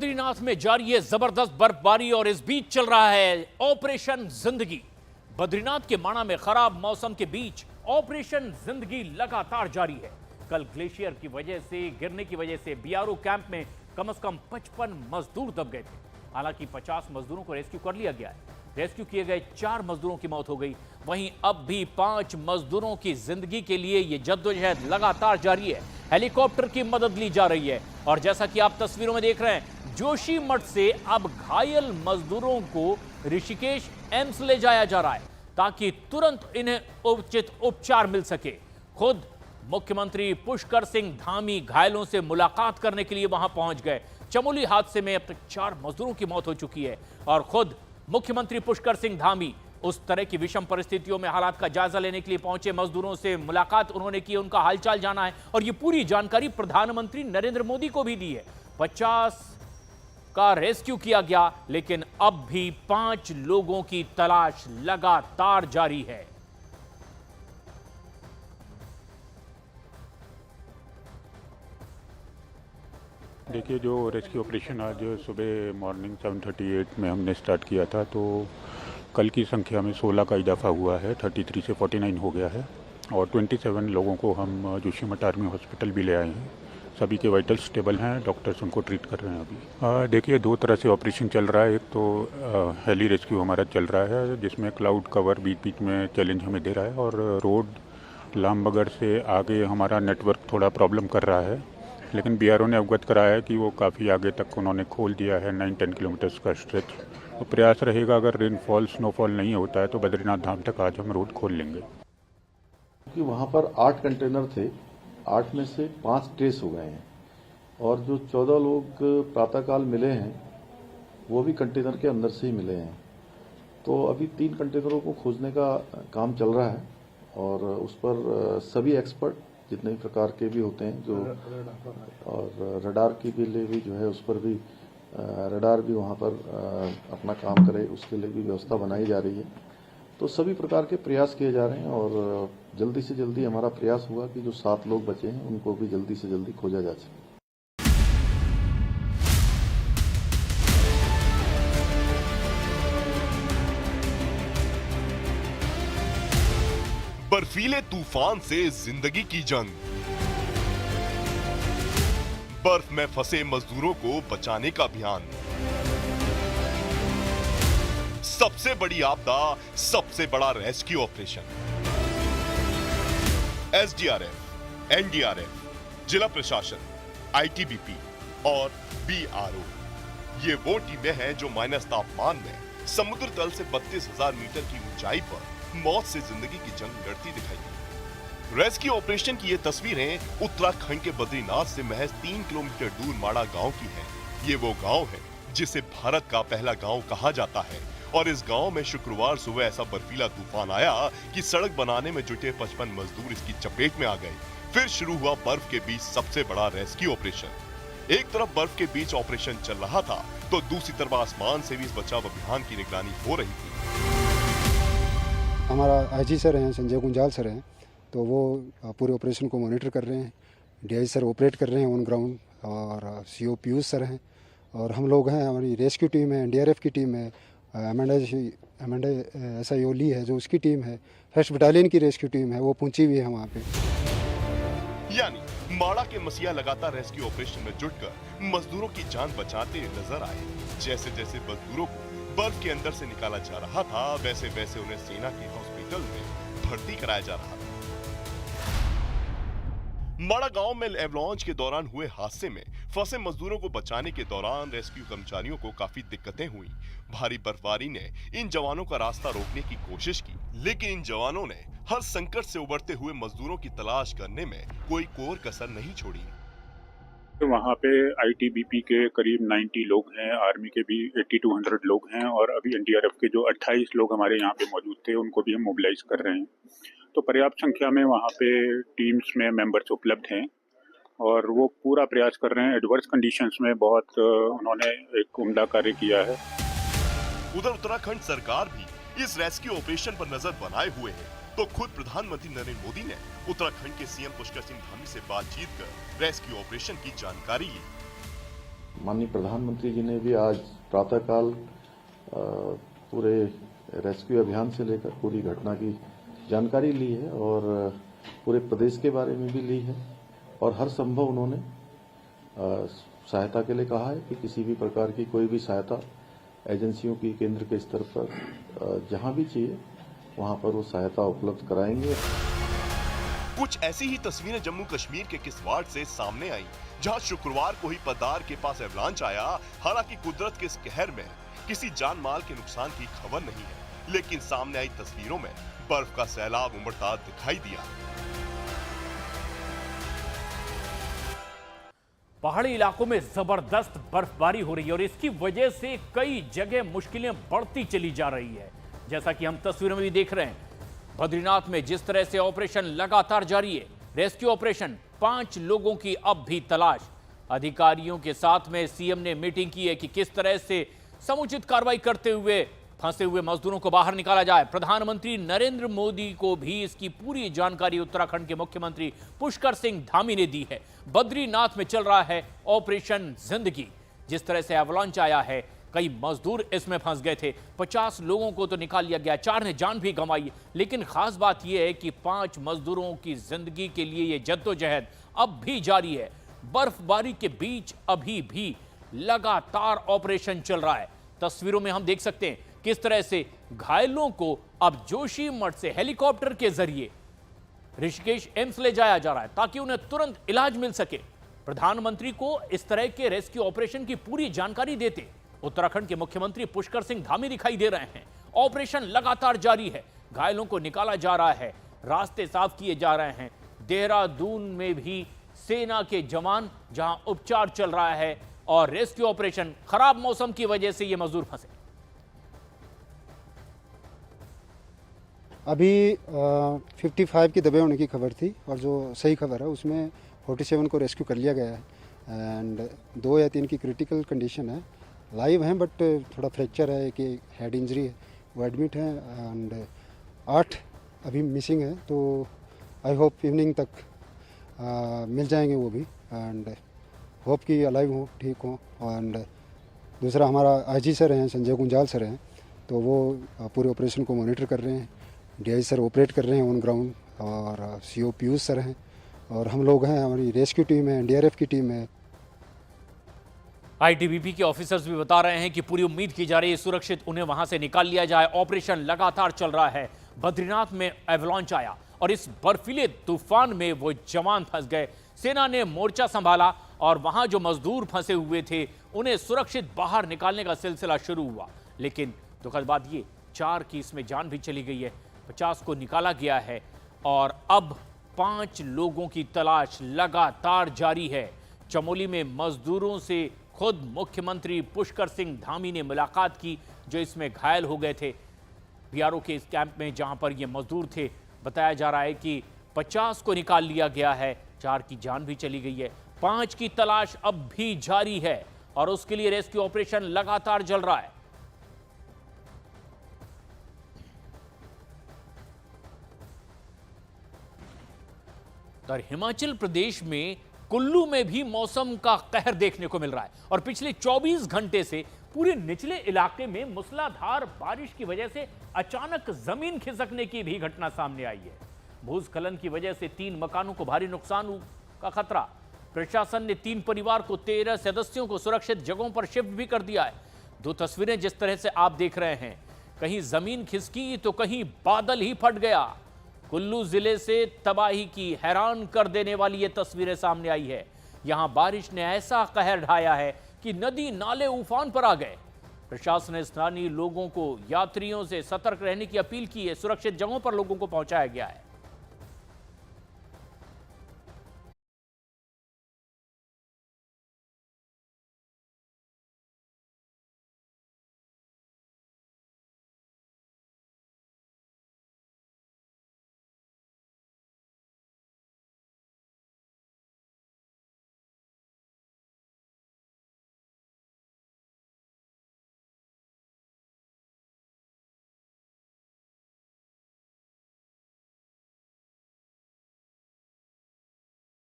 बद्रीनाथ में जारी है जबरदस्त बर्फबारी और इस बीच चल रहा है ऑपरेशन जिंदगी। बद्रीनाथ के माणा में खराब मौसम के बीच ऑपरेशन जिंदगी लगातार जारी है। कल ग्लेशियर की वजह से गिरने की वजह से बीआरओ कैंप में कम से कम 55 मजदूर दब गए थे। हालांकि 50 मजदूरों को रेस्क्यू कर लिया गया है। रेस्क्यू किए गए 4 मजदूरों की मौत हो गई। वहीं अब भी 5 मजदूरों की जिंदगी के लिए यह जद्दोजहद लगातार जारी है। हेलीकॉप्टर की मदद ली जा रही है और जैसा कि आप तस्वीरों में देख रहे हैं, जोशीमठ से अब घायल मजदूरों को ऋषिकेश एम्स ले जाया जा रहा है ताकि तुरंत इन्हें उचित उपचार मिल सके। खुद मुख्यमंत्री पुष्कर सिंह धामी घायलों से मुलाकात करने के लिए वहां पहुंच गए। चमोली हादसे में अब तक 4 मजदूरों की मौत हो चुकी है और खुद मुख्यमंत्री पुष्कर सिंह धामी उस तरह की विषम परिस्थितियों में हालात का जायजा लेने के लिए पहुंचे। मजदूरों से मुलाकात उन्होंने की, उनका हालचाल जाना है और ये पूरी जानकारी प्रधानमंत्री नरेंद्र मोदी को भी दी है। 50 का रेस्क्यू किया गया, लेकिन अब भी 5 लोगों की तलाश लगातार जारी है। देखिए, जो रेस्क्यू ऑपरेशन आज सुबह मॉर्निंग 7:38 में हमने स्टार्ट किया था, तो कल की संख्या में 16 का इजाफा हुआ है। 33 से 49 हो गया है और 27 लोगों को हम जोशीमठ आर्मी हॉस्पिटल भी ले आए हैं। सभी के वाइटल स्टेबल हैं, डॉक्टर्स उनको ट्रीट कर रहे हैं अभी। देखिए, 2 तरह से ऑपरेशन चल रहा है। एक तो हेली रेस्क्यू हमारा चल रहा है, जिसमें क्लाउड कवर बीच बीच में चैलेंज हमें दे रहा है, और रोड लामबगढ़ से आगे हमारा नेटवर्क थोड़ा प्रॉब्लम कर रहा है, लेकिन बीआरओ ने अवगत कराया है कि वो काफ़ी आगे तक उन्होंने खोल दिया है, 9-10 किलोमीटर्स का स्ट्रेच। तो प्रयास रहेगा, अगर रेनफॉल स्नोफॉल नहीं होता है तो बद्रीनाथ धाम तक आज हम रोड खोल लेंगे। क्योंकि वहाँ पर 8 कंटेनर थे, 8 में से 5 ट्रेस हो गए हैं और जो 14 लोग प्रातःकाल मिले हैं वो भी कंटेनर के अंदर से ही मिले हैं। तो अभी 3 कंटेनरों को खोजने का काम चल रहा है और उस पर सभी एक्सपर्ट जितने प्रकार के भी होते हैं जो, और रडार की भी लिए भी जो है, उस पर भी रडार भी वहाँ पर अपना काम करे, उसके लिए भी व्यवस्था बनाई जा रही है। तो सभी प्रकार के प्रयास किए जा रहे हैं और जल्दी से जल्दी हमारा प्रयास हुआ कि जो 7 लोग बचे हैं उनको भी जल्दी से जल्दी खोजा जा सके। बर्फीले तूफान से जिंदगी की जंग। बर्फ में फंसे मजदूरों को बचाने का अभियान। सबसे बड़ी आपदा, सबसे बड़ा रेस्क्यू ऑपरेशन। एसडीआरएफ, एनडीआरएफ, जिला प्रशासन, आईटीबीपी और बीआरओ, ये वो टीमें हैं जो माइनस तापमान में समुद्र तल से 32,000 मीटर की ऊंचाई पर मौत से जिंदगी की जंग लड़ती दिखाई दी। रेस्क्यू ऑपरेशन की ये तस्वीरें उत्तराखंड के बद्रीनाथ से महज 3 किलोमीटर दूर माड़ा गांव की हैं। ये वो गांव है जिसे भारत का पहला गांव कहा जाता है और इस गांव में शुक्रवार सुबह ऐसा बर्फीला तूफान आया कि सड़क बनाने में जुटे 55 मजदूर इसकी चपेट में आ गए। फिर शुरू हुआ बर्फ के बीच सबसे बड़ा रेस्क्यू ऑपरेशन। एक तरफ बर्फ के बीच ऑपरेशन चल रहा था तो दूसरी तरफ आसमान से भी इस बचाव अभियान की निगरानी हो रही थी। हमारा आईजी सर हैं, संजय गुंजाल सर हैं, तो वो पूरे ऑपरेशन को मॉनिटर कर रहे हैं। डीआई सर ऑपरेट कर रहे हैं ऑन ग्राउंड और सीओ पीयूष सर हैं और हम लोग हैं। हमारी रेस्क्यू टीम है, एनडीआरएफ की टीम है, एमएनडे एसआई ओली है जो उसकी टीम है, फर्स्ट बटालियन की रेस्क्यू टीम है, वो पहुंची हुई है वहाँ पे। यानी माड़ा के मसीहा लगातार रेस्क्यू ऑपरेशन में जुटकर मजदूरों की जान बचाते नजर आए। जैसे जैसे मजदूरों को बर्फ के अंदर से निकाला जा रहा था, वैसे वैसे उन्हें सेना के हॉस्पिटल में भर्ती कराया जा रहा था। माड़ा गांव में एवलांच के दौरान हुए हादसे में फंसे मजदूरों को बचाने के दौरान रेस्क्यू कर्मचारियों को काफी दिक्कतें हुई। भारी बर्फबारी ने इन जवानों का रास्ता रोकने की कोशिश की, लेकिन इन जवानों ने हर संकट से उबरते हुए मजदूरों की तलाश करने में कोई कोर कसर नहीं छोड़ी। वहाँ पे आईटीबीपी के करीब 90 लोग हैं, आर्मी के भी 80 to 100 लोग हैं, और अभी एनडीआरएफ के जो 28 लोग हमारे यहाँ पे मौजूद थे उनको भी हम मोबिलाइज कर रहे हैं। तो पर्याप्त संख्या में वहाँ पे टीम्स में मेंबर्स उपलब्ध हैं और वो पूरा प्रयास कर रहे हैं। एडवर्स कंडीशंस में बहुत उन्होंने एक उम्दा कार्य किया है। उधर उत्तराखंड सरकार भी इस रेस्क्यू ऑपरेशन पर नजर बनाए हुए है, तो खुद प्रधानमंत्री नरेंद्र मोदी ने उत्तराखंड के सीएम पुष्कर सिंह धामी से बातचीत कर रेस्क्यू ऑपरेशन की जानकारी ली। माननीय प्रधानमंत्री जी ने भी आज प्रातःकाल पूरे रेस्क्यू अभियान से लेकर पूरी घटना की जानकारी ली है और पूरे प्रदेश के बारे में भी ली है और हर संभव उन्होंने सहायता के लिए कहा है कि किसी भी प्रकार की कोई भी सहायता एजेंसियों की केंद्र के स्तर पर जहां भी चाहिए वहां पर वो सहायता उपलब्ध कराएंगे। कुछ ऐसी ही तस्वीरें जम्मू कश्मीर के किश्तवाड़ से सामने आई, जहां शुक्रवार को ही पदार के पास एवलांच आया। हालांकि कुदरत के इस कहर में किसी जान माल के नुकसान की खबर नहीं है, लेकिन सामने आई तस्वीरों में बर्फ का सैलाब उमड़ता दिखाई दिया। पहाड़ी इलाकों में जबरदस्त बर्फबारी हो रही है और इसकी वजह से कई जगह मुश्किलें बढ़ती चली जा रही है। जैसा कि हम तस्वीरों में भी देख रहे हैं, बद्रीनाथ में जिस तरह से ऑपरेशन लगातार जारी है, रेस्क्यू ऑपरेशन, 5 लोगों की अब भी तलाश। अधिकारियों के साथ में सीएम ने मीटिंग की है कि किस तरह से समुचित कार्रवाई करते हुए फंसे हुए मजदूरों को बाहर निकाला जाए। प्रधानमंत्री नरेंद्र मोदी को भी इसकी पूरी जानकारी उत्तराखंड के मुख्यमंत्री पुष्कर सिंह धामी ने दी है। बद्रीनाथ में चल रहा है ऑपरेशन जिंदगी। जिस तरह से एवलांच आया है, कई मजदूर इसमें फंस गए थे। 50 लोगों को तो निकाल लिया गया, 4 ने जान भी गंवाई। लेकिन खास बात यह है कि 5 मजदूरों की जिंदगी के लिए यह जद्दोजहद अब भी जारी है। बर्फबारी के बीच अभी भी लगातार ऑपरेशन चल रहा है। तस्वीरों में हम देख सकते हैं किस तरह से घायलों को अब जोशीमठ से हेलीकॉप्टर के जरिए ऋषिकेश एम्स ले जाया जा रहा है ताकि उन्हें तुरंत इलाज मिल सके। प्रधानमंत्री को इस तरह के रेस्क्यू ऑपरेशन की पूरी जानकारी देते उत्तराखंड के मुख्यमंत्री पुष्कर सिंह धामी दिखाई दे रहे हैं। ऑपरेशन लगातार जारी है, घायलों को निकाला जा रहा है, रास्ते साफ किए जा रहे हैं। देहरादून में भी सेना के जवान जहां उपचार चल रहा है और रेस्क्यू ऑपरेशन, खराब मौसम की वजह से ये मजदूर फंसे। अभी 55 की दबे होने की खबर थी और जो सही खबर है उसमें 47 को रेस्क्यू कर लिया गया है एंड 2 या 3 की क्रिटिकल कंडीशन है, लाइव हैं बट थोड़ा फ्रैक्चर है कि हेड इंजरी है, वो एडमिट है एंड 8 अभी मिसिंग है। तो आई होप इवनिंग तक मिल जाएंगे वो भी एंड होप कि अलाइव हो, ठीक हो। एंड दूसरा हमारा आईजी सर हैं, संजय गुंजाल सर हैं, तो वो पूरे ऑपरेशन को मॉनिटर कर रहे हैं। डीआई सर ऑपरेट कर रहे हैं ऑन ग्राउंड और सीओ पीयूष सर हैं और हम लोग हैं, हमारी रेस्क्यू टीम है, एनडीआरएफ की टीम है। आईटीबीपी के ऑफिसर्स भी बता रहे हैं कि पूरी उम्मीद की जा रही है सुरक्षित उन्हें वहां से निकाल लिया जाए। ऑपरेशन लगातार चल रहा है। बद्रीनाथ में एवलांच आया और इस बर्फीले तूफान में वो जवान फंस गए। सेना ने मोर्चा संभाला और वहां जो मजदूर फंसे हुए थे उन्हें सुरक्षित बाहर निकालने का सिलसिला शुरू हुआ। लेकिन दुखद बात ये, 4 की इसमें जान भी चली गई है, 50 को निकाला गया है और अब 5 लोगों की तलाश लगातार जारी है। चमोली में मजदूरों से खुद मुख्यमंत्री पुष्कर सिंह धामी ने मुलाकात की जो इसमें घायल हो गए थे। बीआरओ के इस कैंप में जहां पर ये मजदूर थे, बताया जा रहा है कि 50 को निकाल लिया गया है, 4 की जान भी चली गई है, 5 की तलाश अब भी जारी है और उसके लिए रेस्क्यू ऑपरेशन लगातार चल रहा है। और हिमाचल प्रदेश में कुल्लू में भी मौसम का कहर देखने को मिल रहा है और पिछले 24 घंटे से पूरे निचले इलाके में मूसलाधार बारिश की वजह से अचानक जमीन खिसकने की भी घटना सामने आई है। भूस्खलन की वजह से 3 मकानों को भारी नुकसान का खतरा। प्रशासन ने 3 परिवार को 13 सदस्यों को सुरक्षित जगहों पर शिफ्ट भी कर दिया है। 2 तस्वीरें जिस तरह से आप देख रहे हैं, कहीं जमीन खिसकी तो कहीं बादल ही फट गया। कुल्लू जिले से तबाही की हैरान कर देने वाली ये तस्वीरें सामने आई है। यहां बारिश ने ऐसा कहर ढाया है कि नदी नाले उफान पर आ गए। प्रशासन ने स्थानीय लोगों को यात्रियों से सतर्क रहने की अपील की है। सुरक्षित जगहों पर लोगों को पहुंचाया गया है।